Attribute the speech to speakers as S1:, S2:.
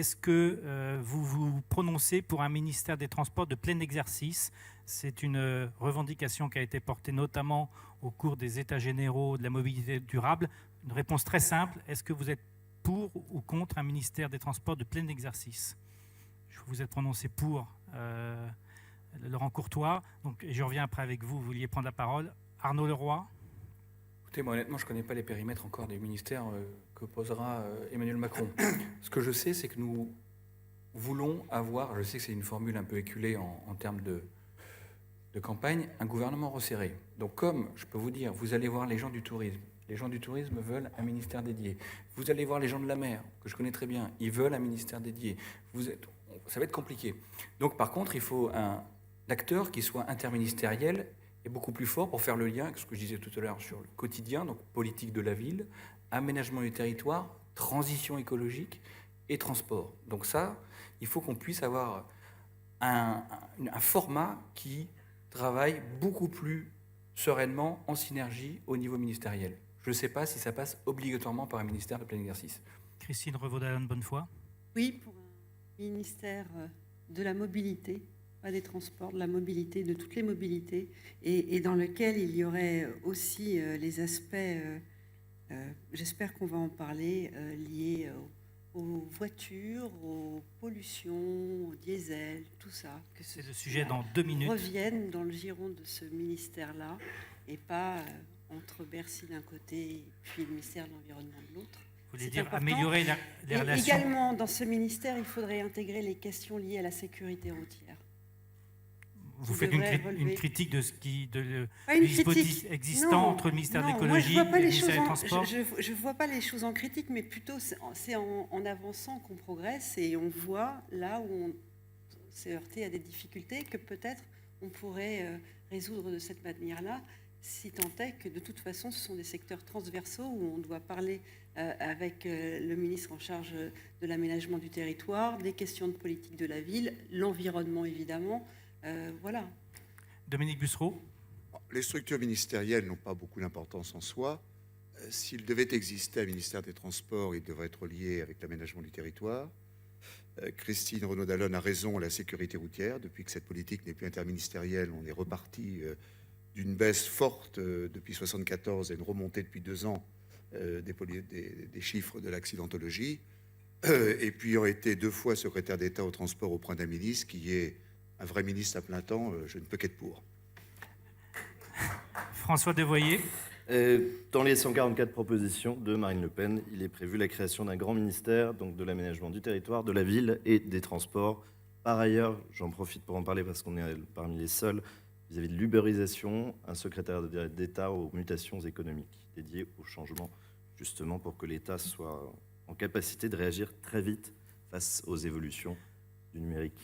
S1: est-ce que vous vous prononcez pour un ministère des Transports de plein exercice? C'est une revendication qui a été portée notamment au cours des États généraux de la mobilité durable. Une réponse très simple, est-ce que vous êtes pour ou contre un ministère des Transports de plein exercice? Vous êtes prononcé pour Laurent Courtois, donc, et je reviens après avec vous, vous vouliez prendre la parole. Arnaud Leroy.
S2: Écoutez, moi honnêtement, je ne connais pas les périmètres encore des ministères que posera Emmanuel Macron. Ce que je sais, c'est que nous voulons avoir, je sais que c'est une formule un peu éculée en termes de campagne, un gouvernement resserré. Donc comme, je peux vous dire, vous allez voir les gens du tourisme. Les gens du tourisme veulent un ministère dédié. Vous allez voir les gens de la mer, que je connais très bien, ils veulent un ministère dédié. Ça va être compliqué. Donc par contre, il faut un acteur qui soit interministériel et beaucoup plus fort pour faire le lien avec ce que je disais tout à l'heure sur le quotidien, donc politique de la ville, aménagement du territoire, transition écologique et transport. Donc ça, il faut qu'on puisse avoir un format qui travaille beaucoup plus sereinement en synergie au niveau ministériel. Je ne sais pas si ça passe obligatoirement par un ministère de plein exercice.
S1: Christine Revaud-Dallon-Bonnefoy.
S3: Oui, pour un ministère de la mobilité, pas des transports, de la mobilité, de toutes les mobilités, et dans lequel il y aurait aussi les aspects, j'espère qu'on va en parler, liés aux voitures, aux pollutions, au diesel, tout ça. Que
S1: c'est le sujet dans 2 minutes.
S3: Reviennent dans le giron de ce ministère-là, et pas entre Bercy d'un côté et puis le ministère de l'Environnement de l'autre.
S1: Vous voulez dire améliorer les relations.
S3: Également, dans ce ministère, il faudrait intégrer les questions liées à la sécurité routière.
S1: Vous faites une critique de ce qui de
S3: dispositif
S1: existant entre le ministère de l'écologie et le ministère des Transports.
S3: Je ne vois pas les choses en critique, mais plutôt c'est en avançant qu'on progresse et on voit là où on s'est heurté à des difficultés que peut-être on pourrait résoudre de cette manière-là, si tant est que de toute façon ce sont des secteurs transversaux où on doit parler avec le ministre en charge de l'aménagement du territoire, des questions de politique de la ville, l'environnement évidemment. Voilà.
S1: Dominique Bussereau.
S4: Les structures ministérielles n'ont pas beaucoup d'importance en soi. S'il devait exister un ministère des Transports, il devrait être lié avec l'aménagement du territoire. Christine Revaud-Dallon a raison, la sécurité routière. Depuis que cette politique n'est plus interministérielle, on est reparti d'une baisse forte depuis 1974 et une remontée depuis 2 ans des chiffres de l'accidentologie. Et puis, ayant été 2 fois secrétaire d'État au transport auprès d'un ministre qui est un vrai ministre à plein temps, je ne peux qu'être pour.
S1: François Devoyer.
S5: Dans les 144 propositions de Marine Le Pen, il est prévu la création d'un grand ministère, donc de l'aménagement du territoire, de la ville et des transports. Par ailleurs, j'en profite pour en parler parce qu'on est parmi les seuls vis-à-vis de l'uberisation, un secrétaire d'État aux mutations économiques dédié au changement, justement pour que l'État soit en capacité de réagir très vite face aux évolutions du numérique.